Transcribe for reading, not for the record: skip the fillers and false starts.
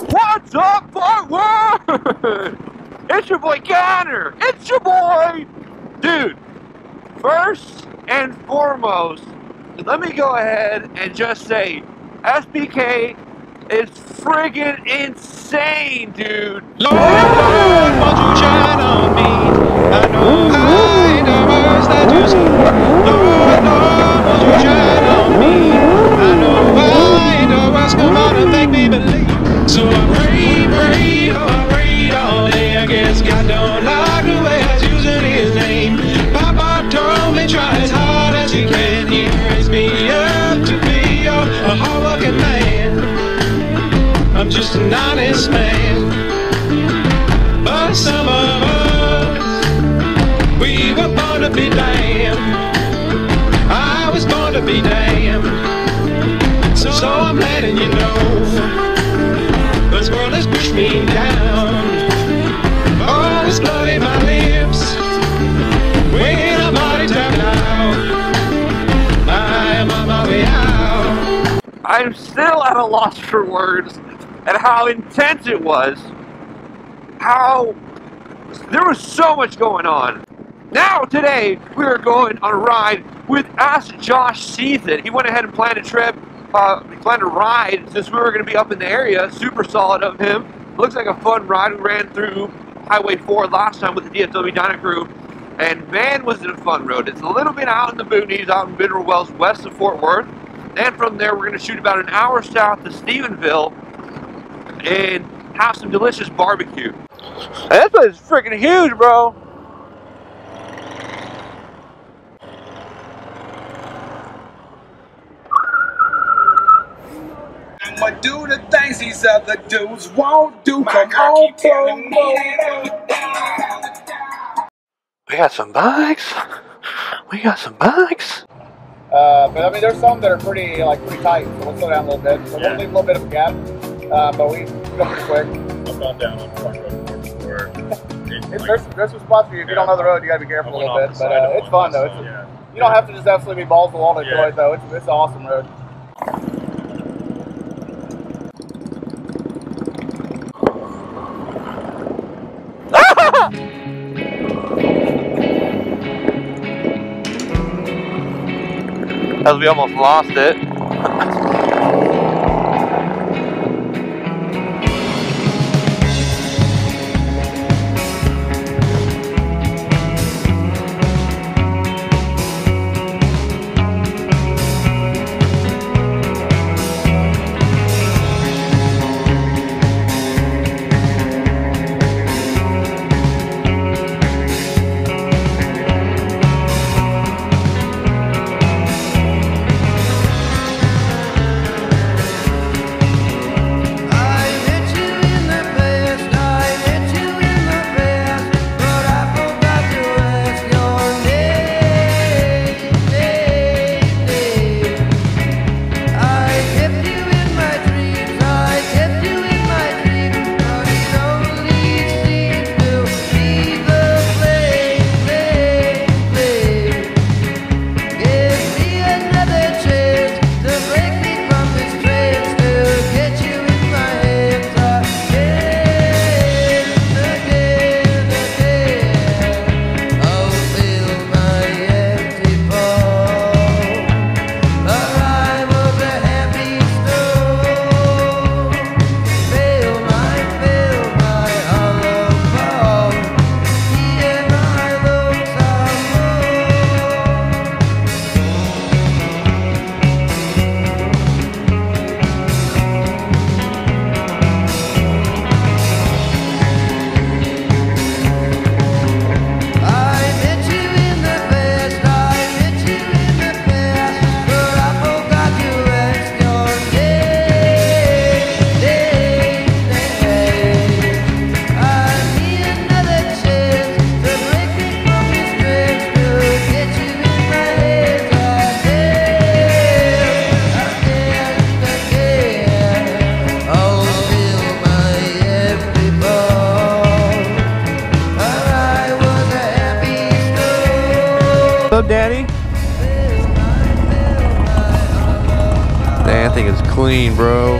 What's up, Fort Worth? It's your boy Connor. It's your boy, dude. First and foremost, let me go ahead and just say, SBK is friggin' insane, dude. Lord, won't you shine on me? I know I ain't the words that you say. Lord, won't you shine on me? I know I ain't the words, come on and make me believe. So I pray, oh I prayed all day. I guess God don't like the way I was using his name. Papa told me try as hard as you can. He raised me up to be a hard-working man. I'm just an honest man. But some of us, we were born to be damned. I was born to be damned. So I'm letting you know, this world has pushed me down. Oh, it's bloody my lips when I'm already tapped out. I am on my way out. I'm still at a loss for words at how intense it was. How there was so much going on. Now today we are going on a ride with Ask Josh Sees It. He went ahead and planned a trip. He planned a ride since we were going to be up in the area. Super solid of him. Looks like a fun ride. We ran through Highway 4 last time with the DFW Dyna crew, and man, was it a fun road. It's a little bit out in the boonies, out in Mineral Wells, west of Fort Worth. And from there, we're going to shoot about an hour south to Stephenville and have some delicious barbecue. And this place is freaking huge, bro. I'ma do the things these other dudes won't do. Come on, We got some bikes. We got some bikes. But I mean, there's some that are pretty tight, so we'll slow down a little bit. So we'll leave a little bit of a gap, but we go pretty quick. I've gone down on the road before. There's some spots for you. If you don't know the road, you gotta be careful a little bit. But it's fun though. You don't have to just absolutely be balls to the wall to enjoy it though. It's an awesome road. As we almost lost it. That thing is clean, bro.